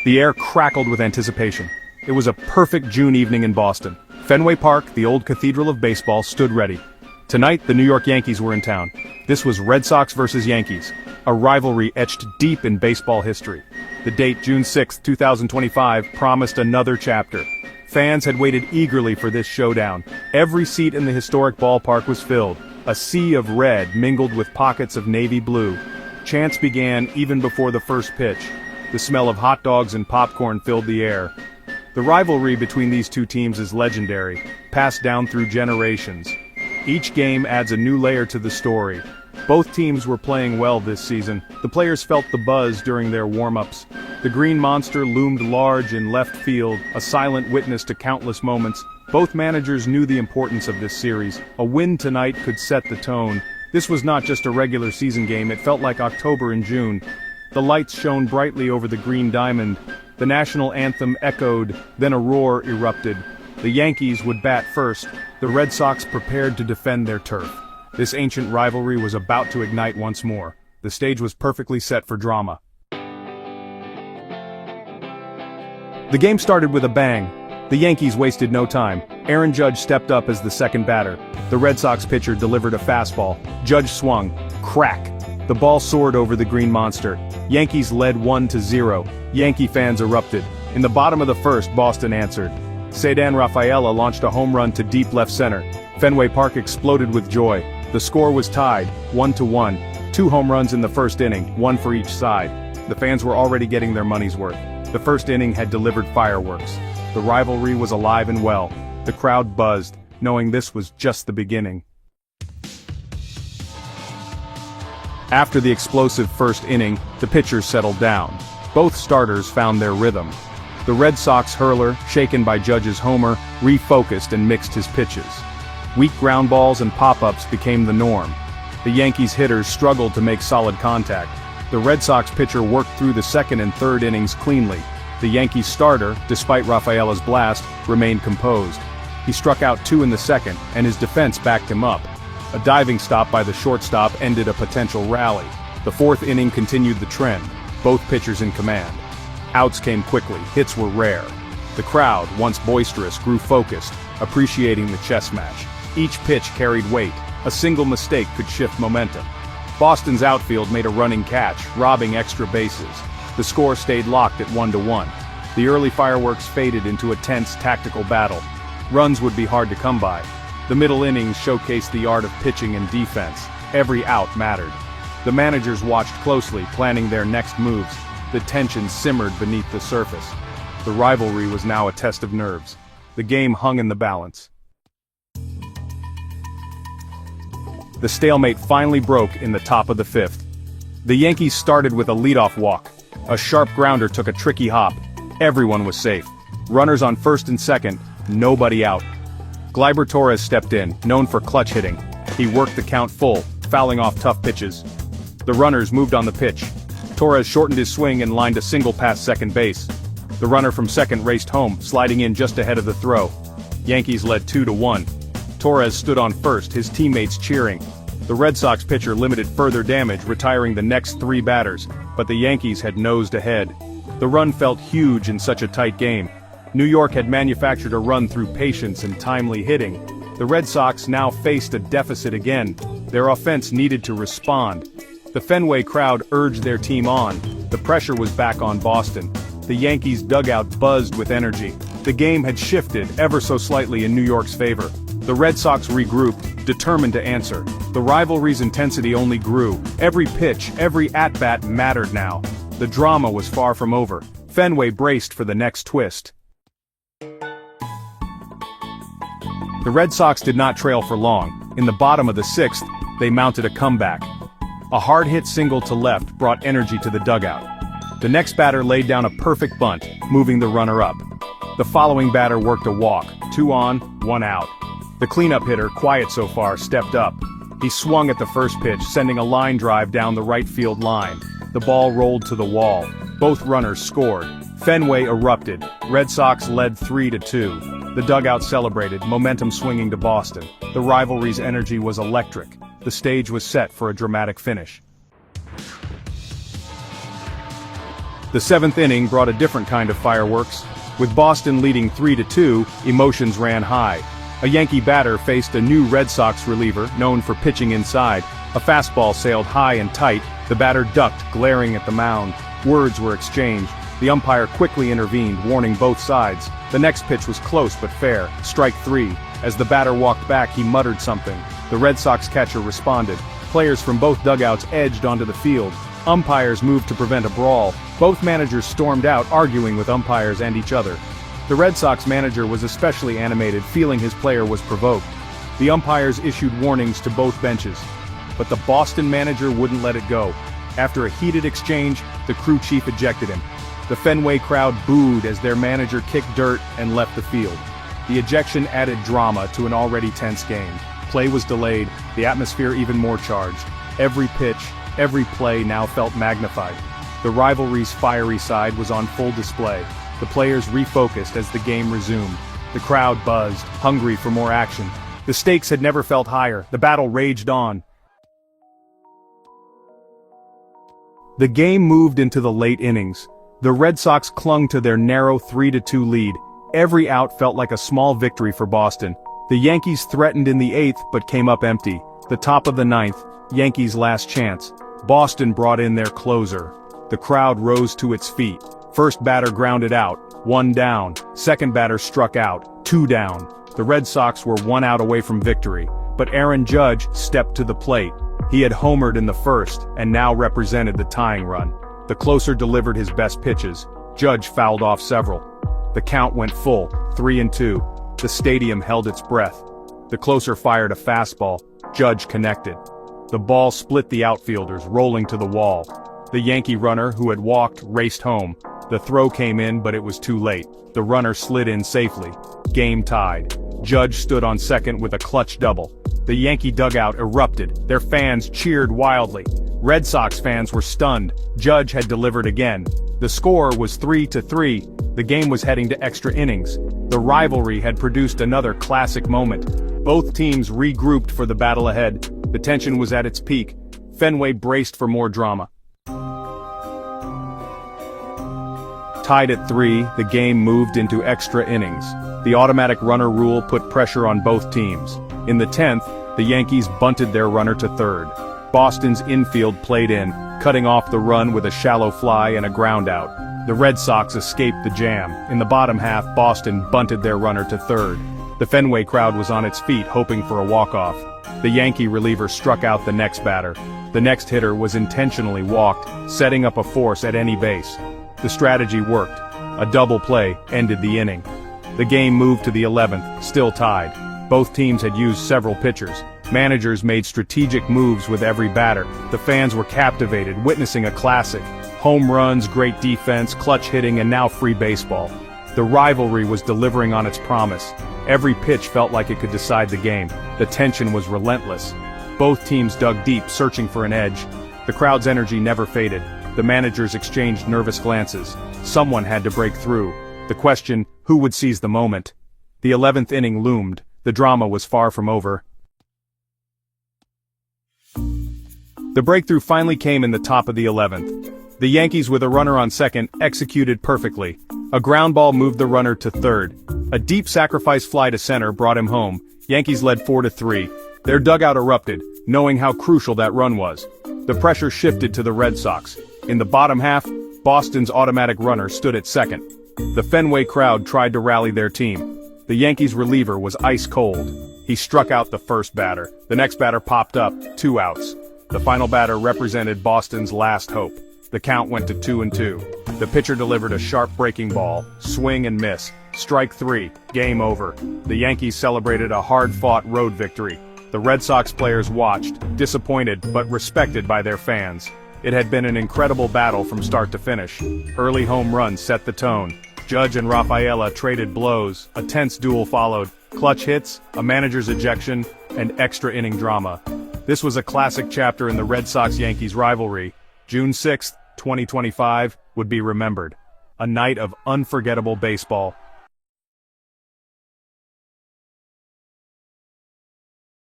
The air crackled with anticipation. It was a perfect June evening in Boston. Fenway Park, the old cathedral of baseball, stood ready. Tonight, the New York Yankees were in town. This was Red Sox versus Yankees, a rivalry etched deep in baseball history. The date, June 6, 2025, promised another chapter. Fans had waited eagerly for this showdown. Every seat in the historic ballpark was filled, a sea of red mingled with pockets of navy blue. Chants began even before the first pitch. The smell of hot dogs and popcorn filled the air. The rivalry between these two teams is legendary, passed down through generations. Each game adds a new layer to the story. Both teams were playing well this season. The players felt the buzz during their warm-ups. The Green Monster loomed large in left field, a silent witness to countless moments. Both managers knew the importance of this series. A win tonight could set the tone. This was not just a regular season game, it felt like October and June. The lights shone brightly over the green diamond. The national anthem echoed, then a roar erupted. The Yankees would bat first. The Red Sox prepared to defend their turf. This ancient rivalry was about to ignite once more. The stage was perfectly set for drama. The game started with a bang. The Yankees wasted no time. Aaron Judge stepped up as the second batter. The Red Sox pitcher delivered a fastball. Judge swung. Crack! The ball soared over the Green Monster. Yankees led 1-0. Yankee fans erupted. In the bottom of the first, Boston answered. Ceddanne Rafaela launched a home run to deep left center. Fenway Park exploded with joy. The score was tied, 1-1. 2 home runs in the first inning, 1 for each side. The fans were already getting their money's worth. The first inning had delivered fireworks. The rivalry was alive and well. The crowd buzzed, knowing this was just the beginning. After the explosive first inning, the pitchers settled down. Both starters found their rhythm. The Red Sox hurler, shaken by Judge's homer, refocused and mixed his pitches. Weak ground balls and pop-ups became the norm. The Yankees hitters struggled to make solid contact. The Red Sox pitcher worked through the second and third innings cleanly. The Yankees starter, despite Rafaela's blast, remained composed. He struck out 2 in the second, and his defense backed him up. A diving stop by the shortstop ended a potential rally. The fourth inning continued the trend, both pitchers in command. Outs came quickly, hits were rare. The crowd, once boisterous, grew focused, appreciating the chess match. Each pitch carried weight. A single mistake could shift momentum. Boston's outfield made a running catch, robbing extra bases. The score stayed locked at 1-1. The early fireworks faded into a tense tactical battle. Runs would be hard to come by. The middle innings showcased the art of pitching and defense. Every out mattered. The managers watched closely, planning their next moves. The tension simmered beneath the surface. The rivalry was now a test of nerves. The game hung in the balance. The stalemate finally broke in the top of the fifth. The Yankees started with a leadoff walk. A sharp grounder took a tricky hop. Everyone was safe. Runners on first and second, nobody out. Gleyber Torres stepped in, known for clutch hitting. He worked the count full, fouling off tough pitches. The runners moved on the pitch. Torres shortened his swing and lined a single past second base. The runner from second raced home, sliding in just ahead of the throw. Yankees led 2-1. Torres stood on first, his teammates cheering. The Red Sox pitcher limited further damage, retiring the next 3 batters, but the Yankees had nosed ahead. The run felt huge in such a tight game. New York had manufactured a run through patience and timely hitting. The Red Sox now faced a deficit again. Their offense needed to respond. The Fenway crowd urged their team on. The pressure was back on Boston. The Yankees' dugout buzzed with energy. The game had shifted ever so slightly in New York's favor. The Red Sox regrouped, determined to answer. The rivalry's intensity only grew. Every pitch, every at-bat mattered now. The drama was far from over. Fenway braced for the next twist. The Red Sox did not trail for long. In the bottom of the sixth, they mounted a comeback. A hard-hit single to left brought energy to the dugout. The next batter laid down a perfect bunt, moving the runner up. The following batter worked a walk, 2 on, 1 out. The cleanup hitter, quiet so far, stepped up. He swung at the first pitch, sending a line drive down the right field line. The ball rolled to the wall. Both runners scored. Fenway erupted. Red Sox led 3-2. The dugout celebrated, momentum swinging to Boston. The rivalry's energy was electric. The stage was set for a dramatic finish. The seventh inning brought a different kind of fireworks. With Boston leading 3-2, emotions ran high. A Yankee batter faced a new Red Sox reliever, known for pitching inside. A fastball sailed high and tight. The batter ducked, glaring at the mound. Words were exchanged. The umpire quickly intervened, warning both sides. The next pitch was close but fair, strike 3. As the batter walked back, he muttered something. The Red Sox catcher responded. Players from both dugouts edged onto the field. Umpires moved to prevent a brawl. Both managers stormed out, arguing with umpires and each other. The Red Sox manager was especially animated, feeling his player was provoked. The umpires issued warnings to both benches. But the Boston manager wouldn't let it go. After a heated exchange, the crew chief ejected him. The Fenway crowd booed as their manager kicked dirt and left the field. The ejection added drama to an already tense game. Play was delayed, the atmosphere even more charged. Every pitch, every play now felt magnified. The rivalry's fiery side was on full display. The players refocused as the game resumed. The crowd buzzed, hungry for more action. The stakes had never felt higher. The battle raged on. The game moved into the late innings. The Red Sox clung to their narrow 3-2 lead. Every out felt like a small victory for Boston. The Yankees threatened in the 8th but came up empty. The top of the 9th, Yankees' last chance. Boston brought in their closer. The crowd rose to its feet. First batter grounded out, 1 down. Second batter struck out, 2 down. The Red Sox were 1 out away from victory, but Aaron Judge stepped to the plate. He had homered in the first, and now represented the tying run. The closer delivered his best pitches. Judge fouled off several. The count went full, 3-2. The stadium held its breath. The closer fired a fastball. Judge connected. The ball split the outfielders, rolling to the wall. The Yankee runner, who had walked, raced home. The throw came in, but it was too late. The runner slid in safely. Game tied. Judge stood on second with a clutch double. The Yankee dugout erupted. Their fans cheered wildly. Red Sox fans were stunned. Judge had delivered again. The score was 3-3. The game was heading to extra innings. The rivalry had produced another classic moment. Both teams regrouped for the battle ahead. The tension was at its peak. Fenway braced for more drama. Tied at 3, the game moved into extra innings. The automatic runner rule put pressure on both teams. In the 10th, the Yankees bunted their runner to third. Boston's infield played in, cutting off the run with a shallow fly and a groundout. The Red Sox escaped the jam. In the bottom half, Boston bunted their runner to third. The Fenway crowd was on its feet, hoping for a walk-off. The Yankee reliever struck out the next batter. The next hitter was intentionally walked, setting up a force at any base. The strategy worked. A double play ended the inning. The game moved to the 11th, still tied. Both teams had used several pitchers. Managers made strategic moves with every batter. The fans were captivated, witnessing a classic. Home runs, great defense, clutch hitting, and now free baseball. The rivalry was delivering on its promise. Every pitch felt like it could decide the game. The tension was relentless. Both teams dug deep, searching for an edge. The crowd's energy never faded. The managers exchanged nervous glances. Someone had to break through. The question, who would seize the moment? The 11th inning loomed. The drama was far from over. The breakthrough finally came in the top of the 11th. The Yankees, with a runner on second, executed perfectly. A ground ball moved the runner to third. A deep sacrifice fly to center brought him home. Yankees led 4-3. Their dugout erupted, knowing how crucial that run was. The pressure shifted to the Red Sox. In the bottom half, Boston's automatic runner stood at second. The Fenway crowd tried to rally their team. The Yankees reliever was ice cold. He struck out the first batter. The next batter popped up, 2 outs. The final batter represented Boston's last hope. The count went to 2-2. The pitcher delivered a sharp breaking ball, swing and miss. Strike 3, game over. The Yankees celebrated a hard-fought road victory. The Red Sox players watched, disappointed but respected by their fans. It had been an incredible battle from start to finish. Early home runs set the tone. Judge and Rafaela traded blows. A tense duel followed. Clutch hits, a manager's ejection, and extra inning drama. This was a classic chapter in the Red Sox-Yankees rivalry. June 6, 2025, would be remembered. A night of unforgettable baseball.